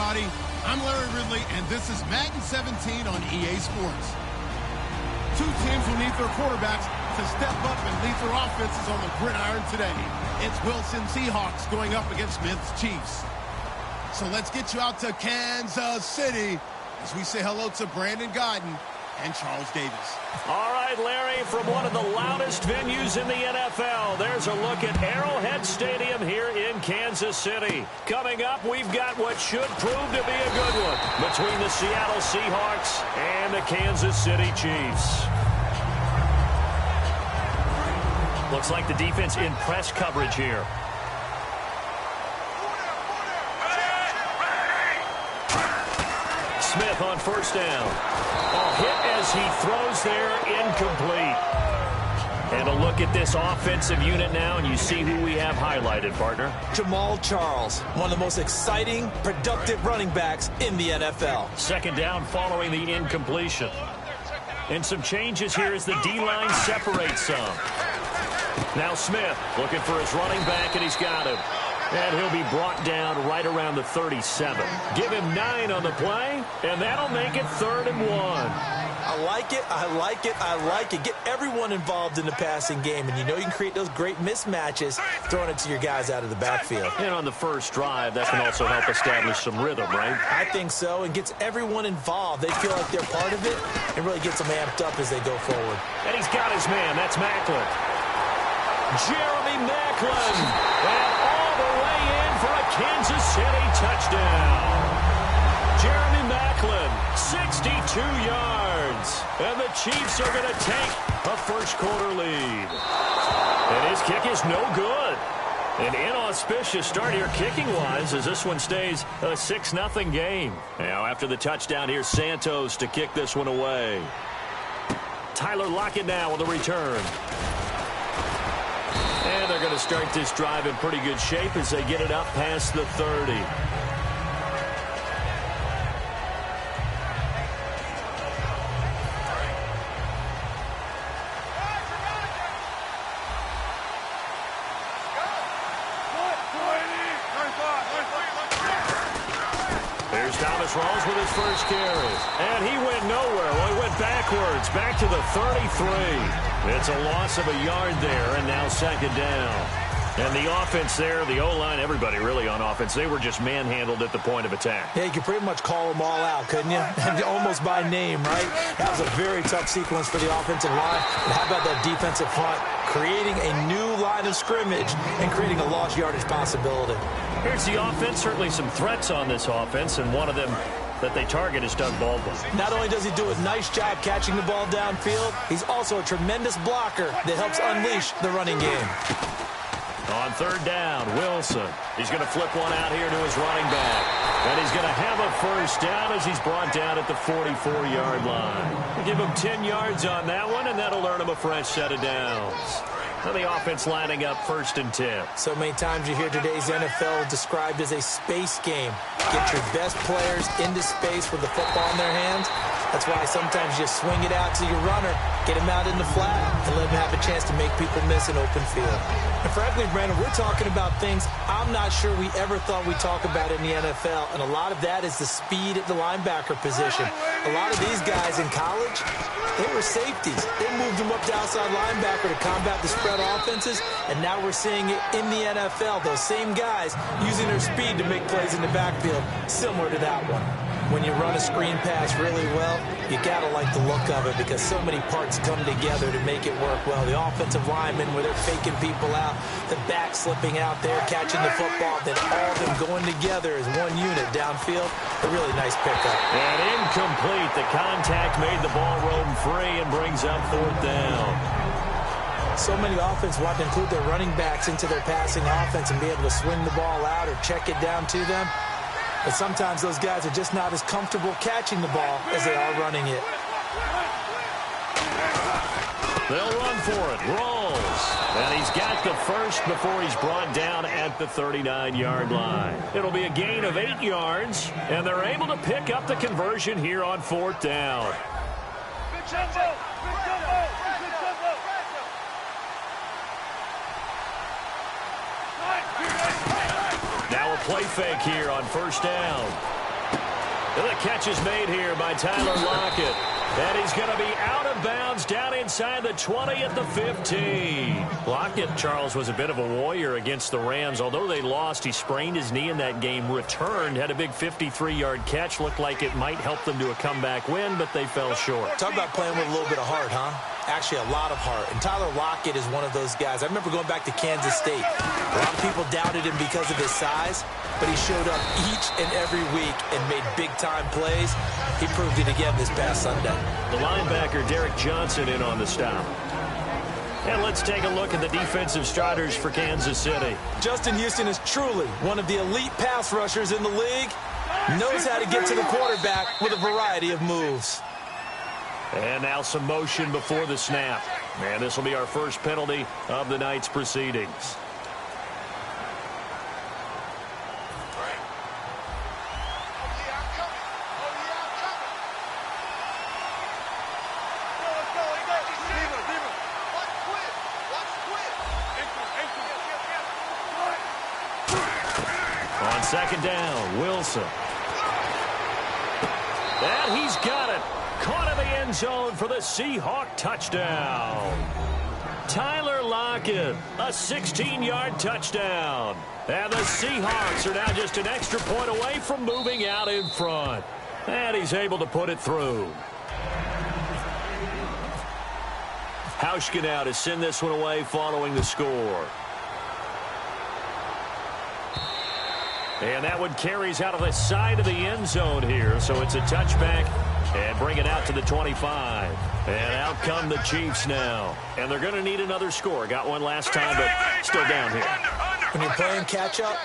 everybody. I'm Larry Ridley, and this is Madden 17 on EA Sports. Two teams will need their quarterbacks to step up and lead their offenses on the gridiron today. It's Wilson Seahawks going up against Smith's Chiefs. So let's get you out to Kansas City as we say hello to Brandon Godden and Charles Davis. All right, Larry, from one of the loudest venues in the NFL, there's a look at Arrowhead Stadium here in Kansas City. Coming up, we've got what should prove to be a good one between the Seattle Seahawks and the Kansas City Chiefs. Looks like the defense in press coverage here. Smith on first down. Hit as he throws there, incomplete. And a look at this offensive unit now, and you see who we have highlighted, partner. Jamal Charles, one of the most exciting, productive running backs in the NFL. Second down following the incompletion. And some changes here as the D-line separates some. Now Smith looking for his running back, and he's got him. And he'll be brought down right around the 37. Give him 9 on the play, and that'll make it 3rd and 1. I like it, I like it, I like it. Get everyone involved in the passing game, and you know you can create those great mismatches throwing it to your guys out of the backfield. And on the first drive, that can also help establish some rhythm, right? I think so, and gets everyone involved. They feel like they're part of it, and really gets them amped up as they go forward. And he's got his man. That's Macklin. Jeremy Macklin. And all the way in for a Kansas City touchdown. Jeremy Macklin, 62 yards. And the Chiefs are going to take a first-quarter lead. And his kick is no good. An inauspicious start here kicking-wise as this one stays a 6-0 game. Now after the touchdown, here's Santos to kick this one away. Tyler Lockett now with a return. And they're going to start this drive in pretty good shape as they get it up past the 30. Here's Thomas Rawls with his first carry. And he went nowhere. Well, he went backwards, back to the 33. It's a loss of a yard there, and now second down. And the offense there, the O-line, everybody really on offense, they were just manhandled at the point of attack. Yeah, you could pretty much call them all out, couldn't you? Almost by name, right? That was a very tough sequence for the offensive line. And how about that defensive front creating a new line of scrimmage and creating a lost yardage possibility? Here's the offense, certainly some threats on this offense, and one of them that they target is Doug Baldwin. Not only does he do a nice job catching the ball downfield, he's also a tremendous blocker that helps unleash the running game. On third down, Wilson. He's going to flip one out here to his running back. And he's going to have a first down as he's brought down at the 44-yard line. We'll give him 10 yards on that one, and that'll earn him a fresh set of downs. Now the offense lining up 1st and 10. So many times you hear today's NFL described as a space game. Get your best players into space with the football in their hands. That's why sometimes you swing it out to your runner, get him out in the flat, and let him have a chance to make people miss an open field. And frankly, Brandon, we're talking about things I'm not sure we ever thought we'd talk about in the NFL, and a lot of that is the speed at the linebacker position. A lot of these guys in college, they were safeties. They moved them up to outside linebacker to combat the spread offenses, and now we're seeing it in the NFL. Those same guys using their speed to make plays in the backfield, similar to that one. When you run a screen pass really well, you got to like the look of it because so many parts come together to make it work well. The offensive linemen, where they're faking people out, the back slipping out there, catching the football, then all of them going together as one unit downfield. A really nice pickup. And incomplete. The contact made the ball roam free and brings up 4th down. So many offenses want to include their running backs into their passing offense and be able to swing the ball out or check it down to them. But sometimes those guys are just not as comfortable catching the ball as they are running it. They'll run for it. Rolls. And he's got the first before he's brought down at the 39-yard line. It'll be a gain of 8 yards, and they're able to pick up the conversion here on 4th down. Now a play fake here on 1st down. The catch is made here by Tyler Lockett. And he's going to be out of bounds down inside the 20 at the 15. Lockett, Charles, was a bit of a warrior against the Rams. Although they lost, he sprained his knee in that game, returned, had a big 53-yard catch. Looked like it might help them to a comeback win, but they fell short. Talk about playing with a little bit of heart, huh? Actually, a lot of heart. And Tyler Lockett is one of those guys. I remember going back to Kansas State. A lot of people doubted him because of his size, but he showed up each and every week and made big-time plays. He proved it again this past Sunday. The linebacker, Derek Johnson, in on the stop. And let's take a look at the defensive starters for Kansas City. Justin Houston is truly one of the elite pass rushers in the league. Knows how to get to the quarterback with a variety of moves. And now some motion before the snap. And this will be our first penalty of the night's proceedings. On second down, Wilson. And he's got it. Caught in the end zone for the Seahawk touchdown. Tyler Lockett, a 16-yard touchdown. And the Seahawks are now just an extra point away from moving out in front. And he's able to put it through. Hauschka now to send this one away following the score. And that one carries out of the side of the end zone here. So it's a touchback. And bring it out to the 25. And out come the Chiefs now. And they're going to need another score. Got one last time, but still down here. When you're playing catch-up,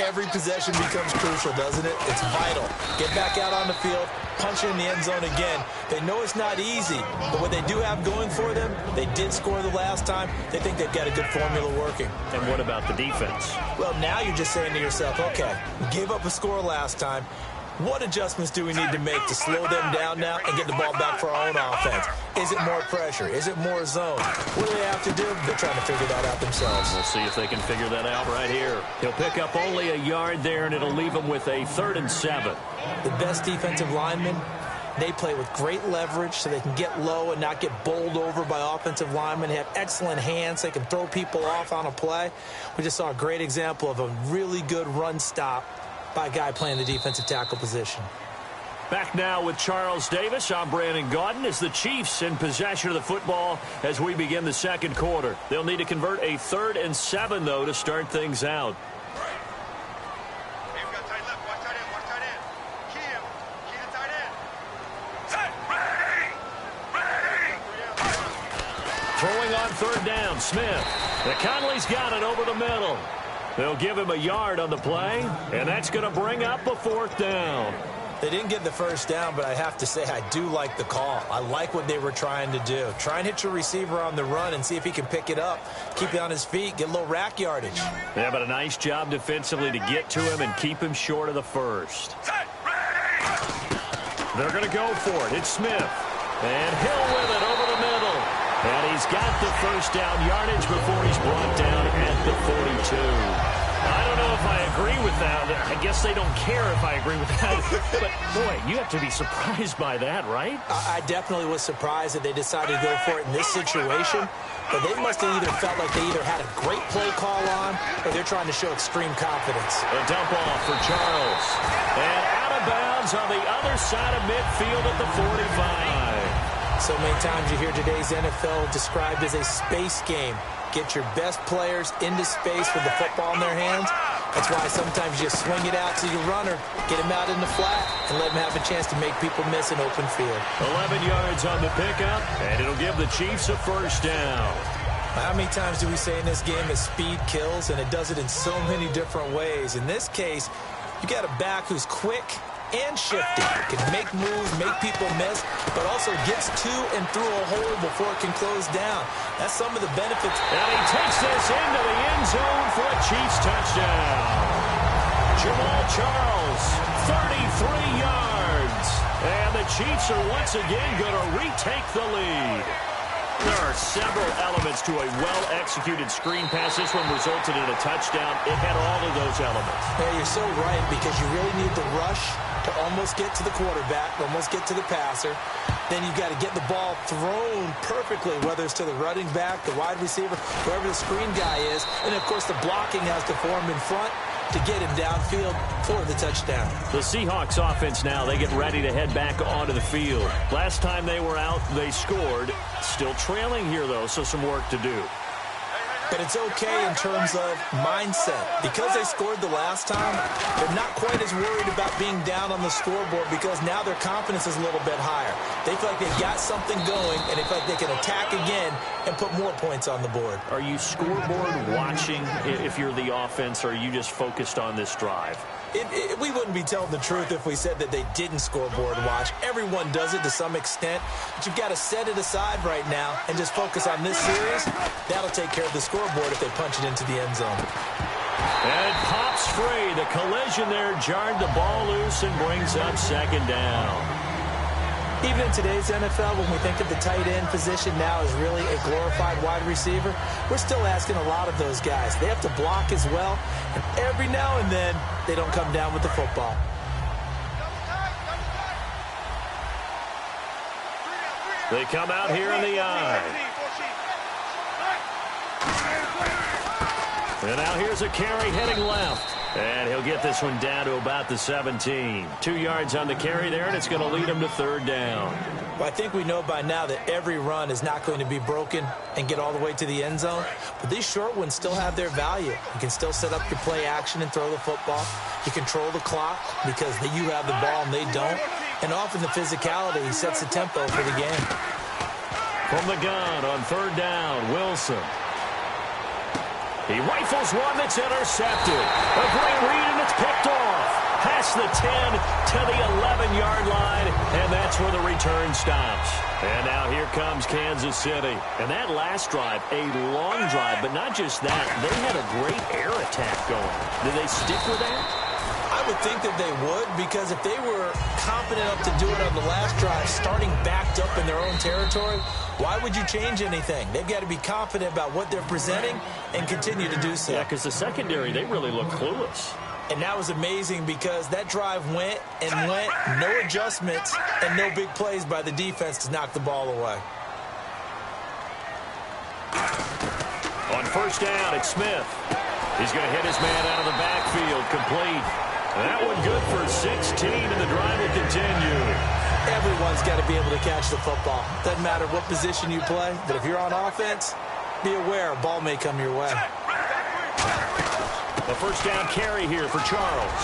every possession becomes crucial, doesn't it? It's vital. Get back out on the field, punch it in the end zone again. They know it's not easy, but what they do have going for them, they did score the last time. They think they've got a good formula working. And what about the defense? Well, now you're just saying to yourself, okay, we gave up a score last time. What adjustments do we need to make to slow them down now and get the ball back for our own offense? Is it more pressure? Is it more zone? What do they have to do? They're trying to figure that out themselves. We'll see if they can figure that out right here. He'll pick up only a yard there, and it'll leave him with a 3rd and 7. The best defensive linemen, they play with great leverage so they can get low and not get bowled over by offensive linemen. They have excellent hands. They can throw people off on a play. We just saw a great example of a really good run stop by a guy playing the defensive tackle position. Back now with Charles Davis. I'm Brandon Gaudin as the Chiefs in possession of the football as we begin the second quarter. They'll need to convert a 3rd and 7, though, to start things out. Throwing on 3rd down, Smith. Conley's got it over the middle. They'll give him a yard on the play, and that's going to bring up a 4th down. They didn't get the first down, but I have to say I do like the call. I like what they were trying to do. Try and hit your receiver on the run and see if he can pick it up, keep it on his feet, get a little rack yardage. Yeah, but a nice job defensively to get to him and keep him short of the first. They're going to go for it. It's Smith. And Hill with it over the middle. And he's got the first down yardage before he's brought down at the 42. I don't know if I agree with that. I guess they don't care if I agree with that. But, boy, you have to be surprised by that, right? I definitely was surprised that they decided to go for it in this situation. But they must have either felt like they either had a great play call on or they're trying to show extreme confidence. A dump off for Charles. And out of bounds on the other side of midfield at the 45. So many times you hear today's NFL described as a space game. Get your best players into space with the football in their hands. That's why sometimes you swing it out to your runner, get him out in the flat, and let him have a chance to make people miss an open field. 11 yards on the pickup, and it'll give the Chiefs a 1st down. How many times do we say in this game that speed kills, and it does it in so many different ways? In this case, you got a back who's quick and shifty. Can make moves, make people miss, but also gets to and through a hole before it can close down. That's some of the benefits. And he takes this into the end zone for a Chiefs touchdown. Jamal Charles, 33 yards. And the Chiefs are once again going to retake the lead. There are several elements to a well-executed screen pass. This one resulted in a touchdown. It had all of those elements. Yeah, you're so right, because you really need the rush to almost get to the quarterback, almost get to the passer. Then you've got to get the ball thrown perfectly, whether it's to the running back, the wide receiver, wherever the screen guy is. And, of course, the blocking has to form in front to get him downfield for the touchdown. The Seahawks offense now, they get ready to head back onto the field. Last time they were out, they scored. Still trailing here, though, so some work to do. But it's okay in terms of mindset. Because they scored the last time, they're not quite as worried about being down on the scoreboard, because now their confidence is a little bit higher. They feel like they've got something going, and they feel like they can attack again and put more points on the board. Are you scoreboard watching if you're the offense, or are you just focused on this drive? We wouldn't be telling the truth if we said that they didn't scoreboard watch. Everyone does it to some extent, but you've got to set it aside right now and just focus on this series. That'll take care of the scoreboard if they punch it into the end zone. And it pops free. The collision there jarred the ball loose and brings up second down. Even in today's NFL, when we think of the tight end position now as really a glorified wide receiver, we're still asking a lot of those guys. They have to block as well, and every now and then, they don't come down with the football. They come out here in the eye. And now here's a carry heading left. And he'll get this one down to about the 17. 2 yards on the carry there, and it's going to lead him to third down. Well, I think we know by now that every run is not going to be broken and get all the way to the end zone. But these short ones still have their value. You can still set up your play action and throw the football. You control the clock because you have the ball and they don't. And often the physicality sets the tempo for the game. From the gun on third down, Wilson. He rifles one that's intercepted. A great read, and it's picked off. Past the 10 to the 11-yard line, and that's where the return stops. And now here comes Kansas City. And that last drive, a long drive, but not just that. They had a great air attack going. Did they stick with that? I would think that they would, because if they were confident enough to do it on the last drive, starting backed up in their own territory, why would you change anything? They've got to be confident about what they're presenting and continue to do so. Yeah, because the secondary, they really look clueless. And that was amazing, because that drive went and went, no adjustments, and no big plays by the defense to knock the ball away. On first down, it's Smith. He's going to hit his man out of the backfield, complete. That one good for 16, and the drive will continue. Everyone's got to be able to catch the football. Doesn't matter what position you play, but if you're on offense, be aware a ball may come your way. The first down carry here for Charles.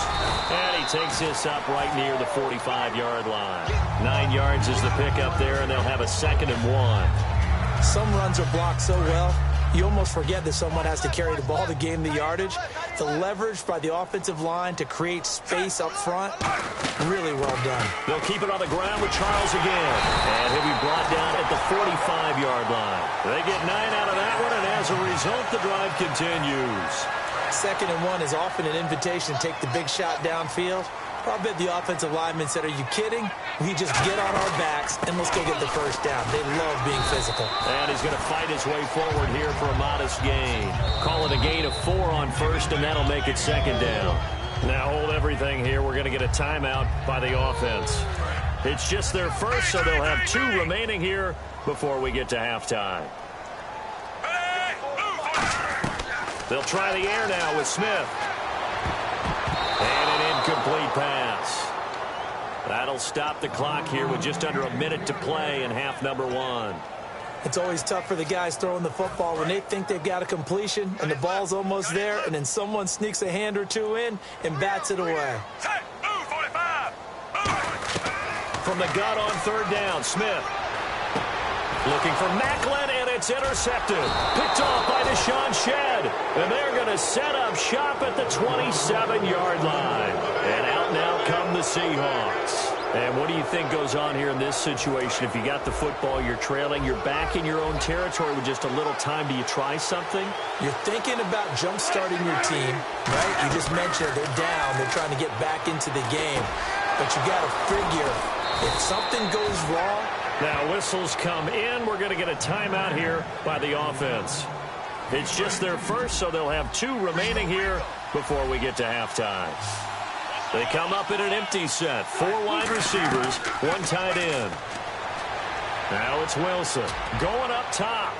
And he takes this up right near the 45-yard line. 9 yards is the pickup there, and they'll have a 2nd and 1. Some runs are blocked so well, you almost forget that someone has to carry the ball to gain the yardage. The leverage by the offensive line to create space up front, really well done. They'll keep it on the ground with Charles again. And he'll be brought down at the 45-yard line. They get 9 out of that one, and as a result, the drive continues. 2nd and 1 is often an invitation to take the big shot downfield. I bet the offensive lineman said, are you kidding? We just get on our backs and let's go get the first down. They love being physical. And he's going to fight his way forward here for a modest gain. Call it a gain of 4 on first, and that'll make it 2nd down. Now hold everything here. We're going to get a timeout by the offense. It's just their first, so they'll have 2 remaining here before we get to halftime. They'll try the air now with Smith. And an incomplete pass. That'll stop the clock here with just under a minute to play in half number 1. It's always tough for the guys throwing the football when they think they've got a completion and the ball's almost there, and then someone sneaks a hand or two in and bats it away. From the gun on third down, Smith. Looking for Macklin, and it's intercepted. Picked off by Deshaun Shedd. And they're going to set up shop at the 27-yard line. And out now come the Seahawks. And what do you think goes on here in this situation? If you got the football, you're trailing, you're back in your own territory with just a little time. Do you try something? You're thinking about jump-starting your team, right? You just mentioned they're down. They're trying to get back into the game. But you got to figure, if something goes wrong, Now whistles come in. We're going to get a timeout here by the offense. It's just their first, so they'll have 2 remaining here before we get to halftime. They come up in an empty set. 4 wide receivers, 1 tight end. Now it's Wilson going up top.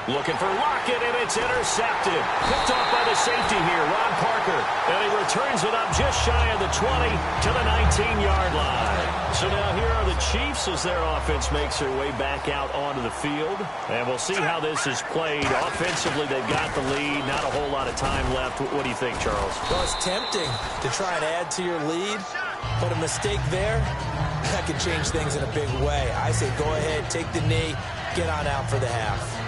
Looking for Lockett, and it's intercepted. Picked off by the safety here, Ron Parker. And he returns it up just shy of the 20 to the 19-yard line. So now here are the Chiefs as their offense makes their way back out onto the field. And we'll see how this is played. Offensively, they've got the lead. Not a whole lot of time left. What do you think, Charles? Well, it's tempting to try and add to your lead. But a mistake there, that could change things in a big way. I say go ahead, take the knee, get on out for the half.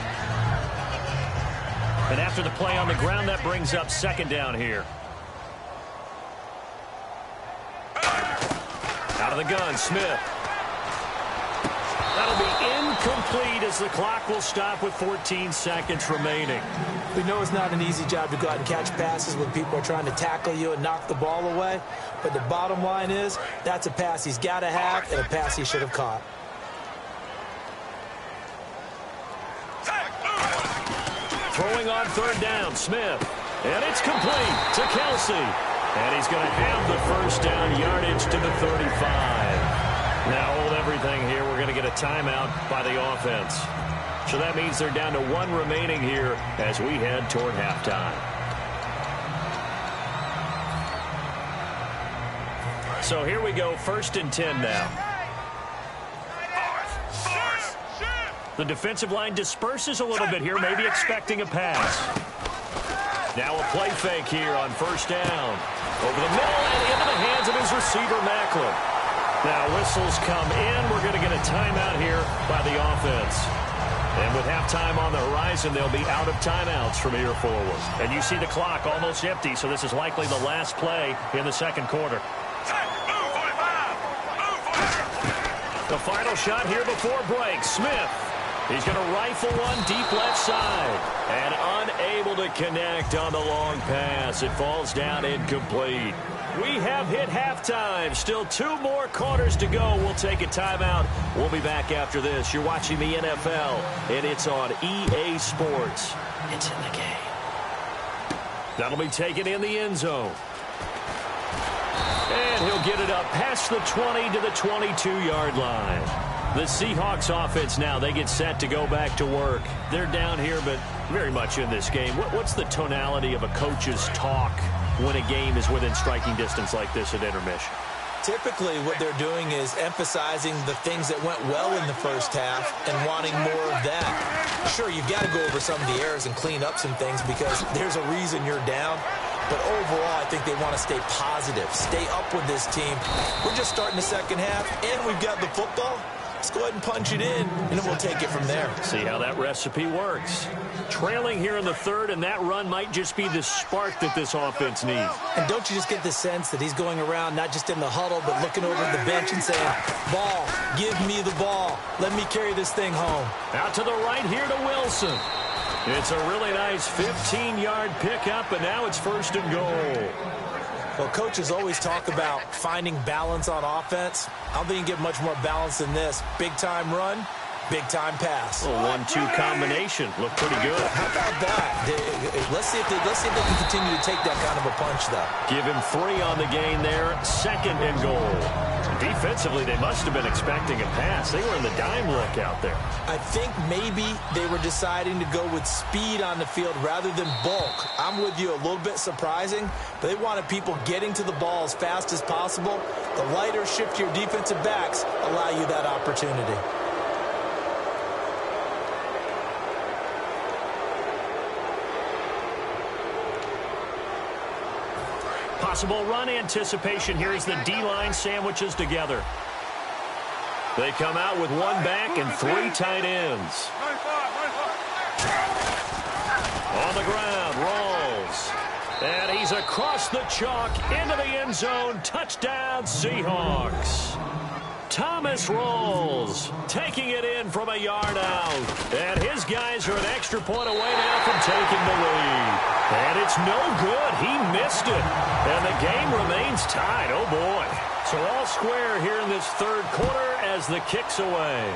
And after the play on the ground, that brings up 2nd down here. Out of the gun, Smith. That'll be incomplete as the clock will stop with 14 seconds remaining. We know it's not an easy job to go out and catch passes when people are trying to tackle you and knock the ball away. But the bottom line is, that's a pass he's got to have and a pass he should have caught. Throwing on 3rd down, Smith. And it's complete to Kelsey. And he's going to have the 1st down, yardage to the 35. Now hold everything here. We're going to get a timeout by the offense. So that means they're down to 1 remaining here as we head toward halftime. So here we go, 1st and 10 now. The defensive line disperses a little bit here, maybe expecting a pass. Now a play fake here on 1st down. Over the middle and into the hands of his receiver, Macklin. Now whistles come in. We're going to get a timeout here by the offense. And with halftime on the horizon, they'll be out of timeouts from here forward. And you see the clock almost empty, so this is likely the last play in the 2nd quarter. The final shot here before break, Smith. He's going to rifle one deep left side. And unable to connect on the long pass. It falls down incomplete. We have hit halftime. Still 2 more quarters to go. We'll take a timeout. We'll be back after this. You're watching the NFL, and it's on EA Sports. It's in the game. That'll be taken in the end zone. And he'll get it up past the 20 to the 22-yard line. The Seahawks offense now, they get set to go back to work. They're down here, but very much in this game. What's the tonality of a coach's talk when a game is within striking distance like this at intermission? Typically, what they're doing is emphasizing the things that went well in the first half and wanting more of that. Sure, you've got to go over some of the errors and clean up some things because there's a reason you're down. But overall, I think they want to stay positive, stay up with this team. We're just starting the second half, and we've got the football. Let's go ahead and punch it in, and then we'll take it from there. See how that recipe works. Trailing here in the 3rd, and that run might just be the spark that this offense needs. And don't you just get the sense that he's going around, not just in the huddle, but looking over at the bench and saying, ball, give me the ball. Let me carry this thing home. Out to the right here to Wilson. It's a really nice 15-yard pickup, and now it's 1st and goal. Well, coaches always talk about finding balance on offense. I don't think you can get much more balance than this. Big-time run, big-time pass. A 1-2 combination. Looked pretty good. How about that? Let's see if they can continue to take that kind of a punch, though. Give him 3 on the gain there. 2nd and goal. Defensively, they must have been expecting a pass. They were in the dime look out there. I think maybe they were deciding to go with speed on the field rather than bulk. I'm with you, a little bit surprising, but they wanted people getting to the ball as fast as possible. The lighter, shiftier defensive backs allow you that opportunity. Possible run anticipation here as the D-line sandwiches together. They come out with 1 back and 3 tight ends. On the ground, Rawls. And he's across the chalk into the end zone. Touchdown, Seahawks. Thomas Rawls taking it in from a yard out. And his guys are an extra point away now from taking the lead. And it's no good. He missed it. And the game remains tied. Oh, boy. So all square here in this 3rd quarter as the kick's away.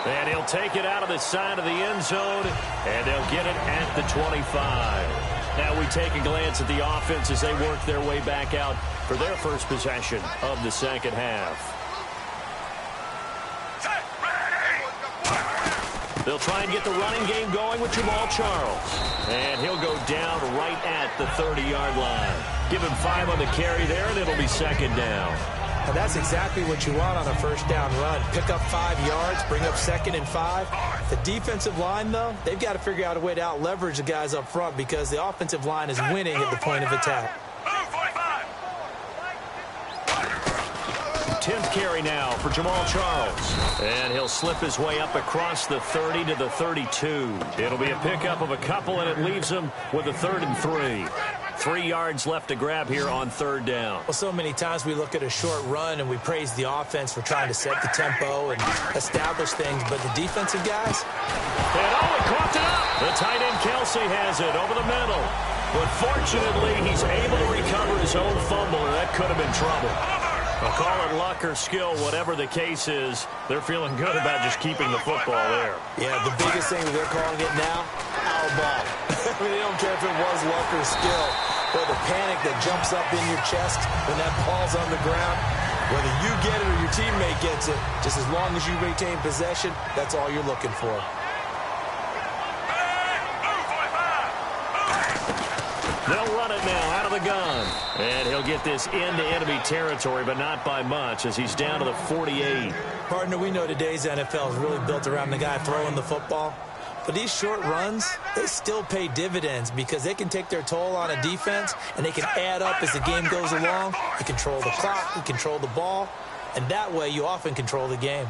And he'll take it out of the side of the end zone, and they'll get it at the 25. Now we take a glance at the offense as they work their way back out for their first possession of the second half. They'll try and get the running game going with Jamal Charles. And he'll go down right at the 30-yard line. Give him 5 on the carry there, and it'll be second down. And that's exactly what you want on a first down run. Pick up 5 yards, bring up 2nd and 5. The defensive line, though, they've got to figure out a way to out-leverage the guys up front because the offensive line is winning at the point of attack. 10th carry now for Jamal Charles. And he'll slip his way up across the 30 to the 32. It'll be a pickup of a couple, and it leaves him with a 3rd and 3. 3 yards left to grab here on 3rd down. Well, so many times we look at a short run and we praise the offense for trying to set the tempo and establish things, but the defensive guys? And he caught it up. The tight end Kelsey has it over the middle. But fortunately, he's able to recover his own fumble, and that could have been trouble. I'll call it luck or skill, whatever the case is. They're feeling good about just keeping the football there. Yeah, the biggest thing that they're calling it now, our ball. I mean, they don't care if it was luck or skill. Or the panic that jumps up in your chest when that ball's on the ground. Whether you get it or your teammate gets it, just as long as you retain possession, that's all you're looking for. They'll run it now out of the gun. And he'll get this into enemy territory, but not by much as he's down to the 48. Partner, we know today's NFL is really built around the guy throwing the football. But these short runs, they still pay dividends because they can take their toll on a defense and they can add up as the game goes along. You control the clock, you control the ball, and that way you often control the game.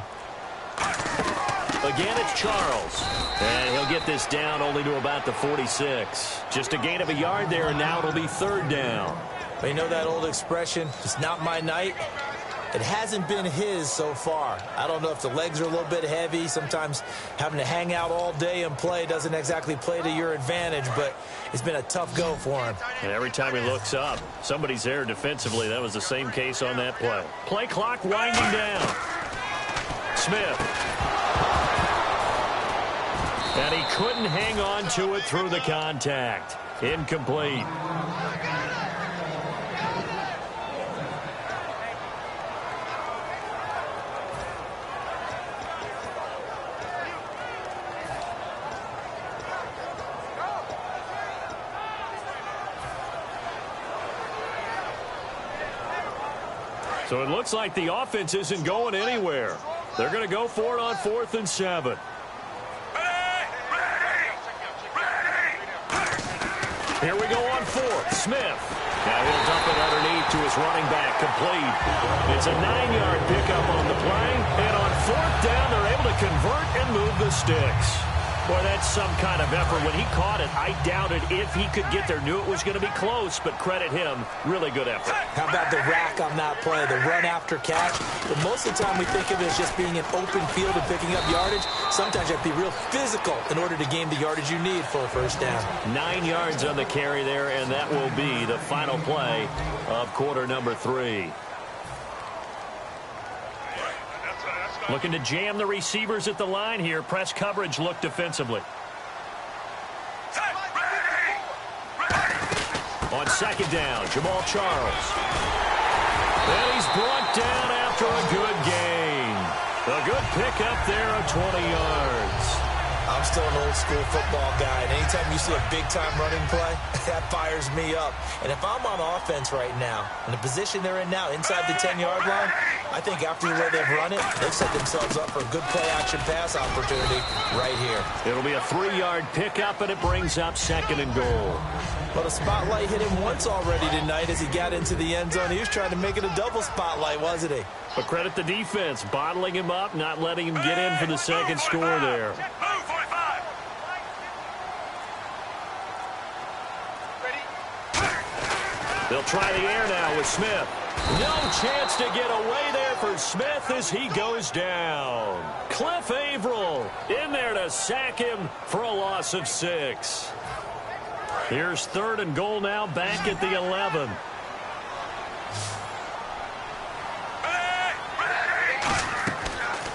Again, it's Charles. And he'll get this down only to about the 46. Just a gain of a yard there, and now it'll be 3rd down. But you know that old expression, it's not my night? It hasn't been his so far. I don't know if the legs are a little bit heavy. Sometimes having to hang out all day and play doesn't exactly play to your advantage, but it's been a tough go for him. And every time he looks up, somebody's there defensively. That was the same case on that play. Play clock winding down. Smith. And he couldn't hang on to it through the contact. Incomplete. So it looks like the offense isn't going anywhere. They're going to go for it on 4th and 7. Here we go on 4th. Smith. Now he'll dump it underneath to his running back. Complete. It's a 9-yard pickup on the play. And on 4th down, they're able to convert and move the sticks. Boy, that's some kind of effort. When he caught it, I doubted if he could get there. Knew it was going to be close, but credit him. Really good effort. How about the rack on that play, the run after catch? But most of the time we think of it as just being an open field and picking up yardage. Sometimes you have to be real physical in order to gain the yardage you need for a first down. 9 yards on the carry there, and that will be the final play of quarter number 3. Looking to jam the receivers at the line here. Press coverage look defensively. On 2nd down, Jamal Charles. And he's brought down after a good gain. A good pickup there of 20 yards. I'm still an old-school football guy, and anytime you see a big-time running play, that fires me up. And if I'm on offense right now, in the position they're in now, inside the 10-yard line, I think after the way they've run it, they've set themselves up for a good play-action pass opportunity right here. It'll be a 3-yard pickup, and it brings up 2nd and goal. Well, the spotlight hit him once already tonight as he got into the end zone. He was trying to make it a double spotlight, wasn't he? But credit the defense, bottling him up, not letting him get in for the second score there. They'll try the air now with Smith. No chance to get away there for Smith as he goes down. Cliff Averill in there to sack him for a loss of 6. Here's 3rd and goal now back at the 11.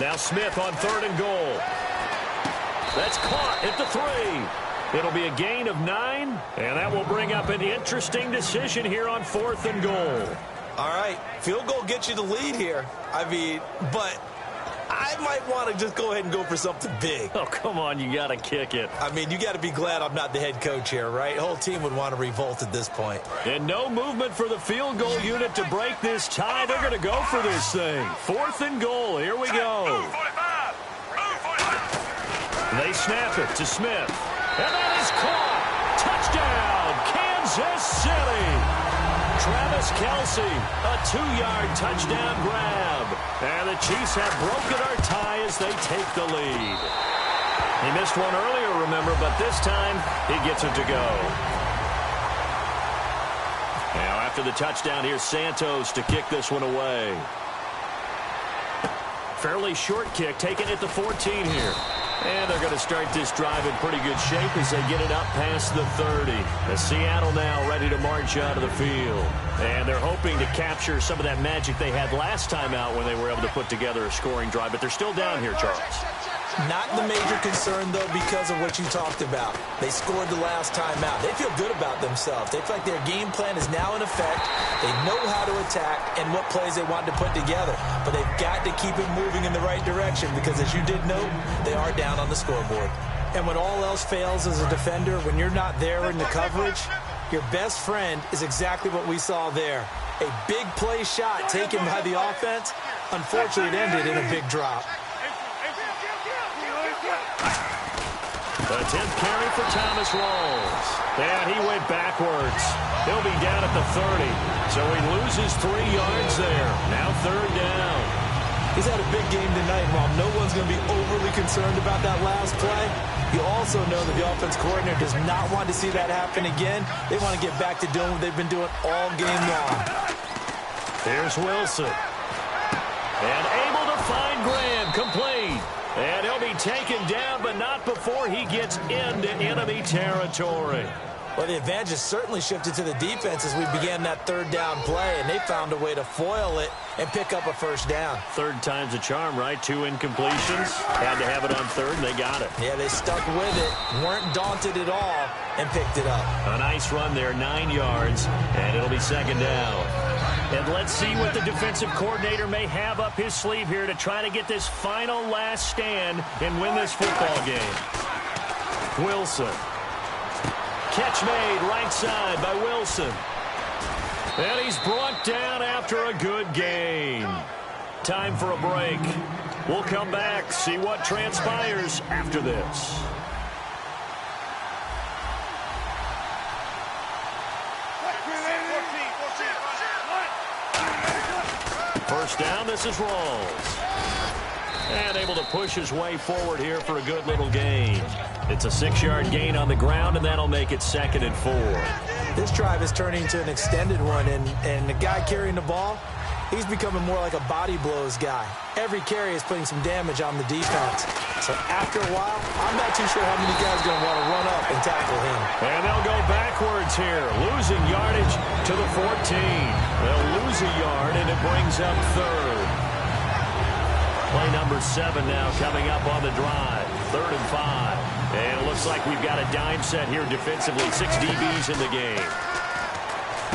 Now Smith on 3rd and goal. That's caught at the 3. It'll be a gain of 9, and that will bring up an interesting decision here on 4th and goal. All right, field goal gets you the lead here. I mean, but I might want to just go ahead and go for something big. Oh, come on, you got to kick it. I mean, you got to be glad I'm not the head coach here, right? The whole team would want to revolt at this point. And no movement for the field goal unit to break this tie. They're going to go for this thing. 4th and goal. Here we go. They snap it to Smith. And that is caught. Touchdown, Kansas City. Travis Kelce, a 2-yard touchdown grab. And the Chiefs have broken our tie as they take the lead. He missed one earlier, remember, but this time he gets it to go. Now after the touchdown, here's Santos to kick this one away. Fairly short kick, taken at the 14 here. And they're going to start this drive in pretty good shape as they get it up past the 30. As Seattle now ready to march out of the field. And they're hoping to capture some of that magic they had last time out when they were able to put together a scoring drive. But they're still down here, Charles. Not the major concern, though, because of what you talked about. They scored the last time out. They feel good about themselves. They feel like their game plan is now in effect. They know how to attack and what plays they want to put together. But they've got to keep it moving in the right direction because, as you did note, they are down on the scoreboard. And when all else fails as a defender, when you're not there in the coverage, your best friend is exactly what we saw there. A big play shot taken by the offense. Unfortunately, it ended in a big drop. The 10th carry for Thomas Rawls. And he went backwards. He'll be down at the 30. So he loses 3 yards there. Now 3rd down. He's had a big game tonight, Mom. No one's going to be overly concerned about that last play. You also know that the offense coordinator does not want to see that happen again. They want to get back to doing what they've been doing all game long. Here's Wilson. And able to find Graham, complete. And he'll be taken down, but not before he gets into enemy territory. Well, the advantage has certainly shifted to the defense as we began that 3rd down play, and they found a way to foil it and pick up a 1st down. 3rd time's a charm, right? 2 incompletions. Had to have it on 3rd, and they got it. Yeah, they stuck with it, weren't daunted at all, and picked it up. A nice run there, 9 yards, and it'll be 2nd down. And let's see what the defensive coordinator may have up his sleeve here to try to get this final last stand and win this football game. Wilson. Catch made right side by Wilson. And he's brought down after a good gain. Time for a break. We'll come back, see what transpires after this. First down, this is Rawls. And able to push his way forward here for a good little gain. It's a 6-yard gain on the ground, and that'll make it 2nd and 4. This drive is turning into an extended one, and the guy carrying the ball, he's becoming more like a body blows guy. Every carry is putting some damage on the defense. So after a while, I'm not too sure how many guys are going to want to run up and tackle him. And they'll go backwards here, losing yardage to the 14. They'll lose a yard, and it brings up 3rd. Play number 7 now coming up on the drive. 3rd and 5. And it looks like we've got a dime set here defensively. 6 DBs in the game.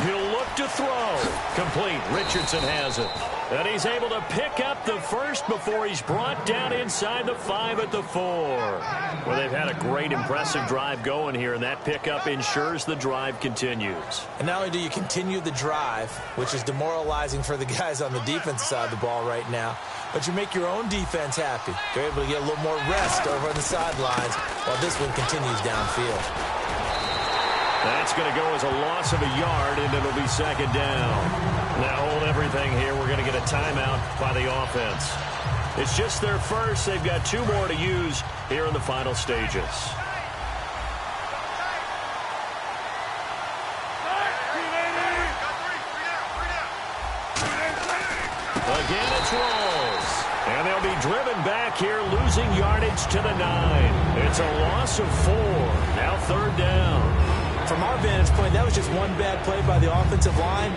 He'll look to throw. Complete. Richardson has it. And he's able to pick up the first before he's brought down inside the 5 at the 4. Well, they've had a great, impressive drive going here, and that pickup ensures the drive continues. And not only do you continue the drive, which is demoralizing for the guys on the defensive side of the ball right now, but you make your own defense happy. They're able to get a little more rest over on the sidelines while this one continues downfield. That's going to go as a loss of a yard, and it'll be 2nd down. Now hold everything here. We're going to get a timeout by the offense. It's just their first. They've got 2 more to use here in the final stages. Again, it's Rawls. And they'll be driven back here, losing yardage to the 9. It's a loss of 4. Now 3rd down. From our vantage point, that was just one bad play by the offensive line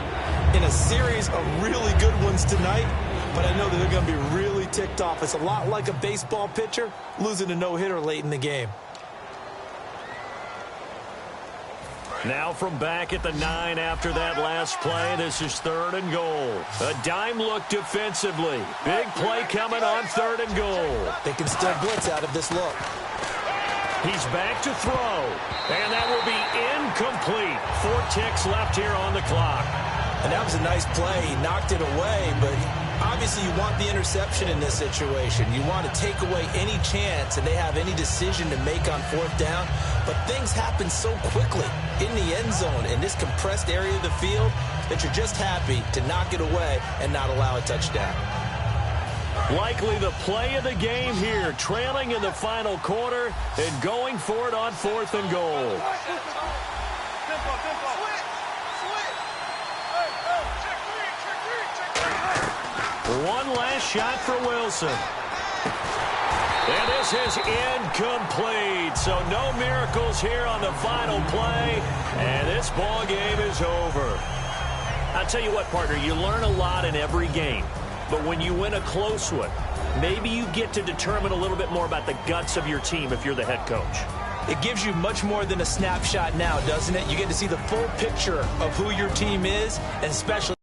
in a series of really good ones tonight. But I know that they're going to be really really ticked off. It's a lot like a baseball pitcher losing a no-hitter late in the game. Now from back at the 9 after that last play, this is 3rd and goal. A dime look defensively. Big play coming on 3rd and goal. They can still blitz out of this look. He's back to throw, and that will be incomplete. 4 ticks left here on the clock. And that was a nice play. He knocked it away, but obviously you want the interception in this situation. You want to take away any chance and they have any decision to make on 4th down. But things happen so quickly in the end zone in this compressed area of the field that you're just happy to knock it away and not allow a touchdown. Likely the play of the game here, trailing in the final quarter and going for it on 4th and goal. One last shot for Wilson. And this is incomplete. So no miracles here on the final play. And this ball game is over. I'll tell you what, partner, you learn a lot in every game. But when you win a close one, maybe you get to determine a little bit more about the guts of your team if you're the head coach. It gives you much more than a snapshot now, doesn't it? You get to see the full picture of who your team is, and especially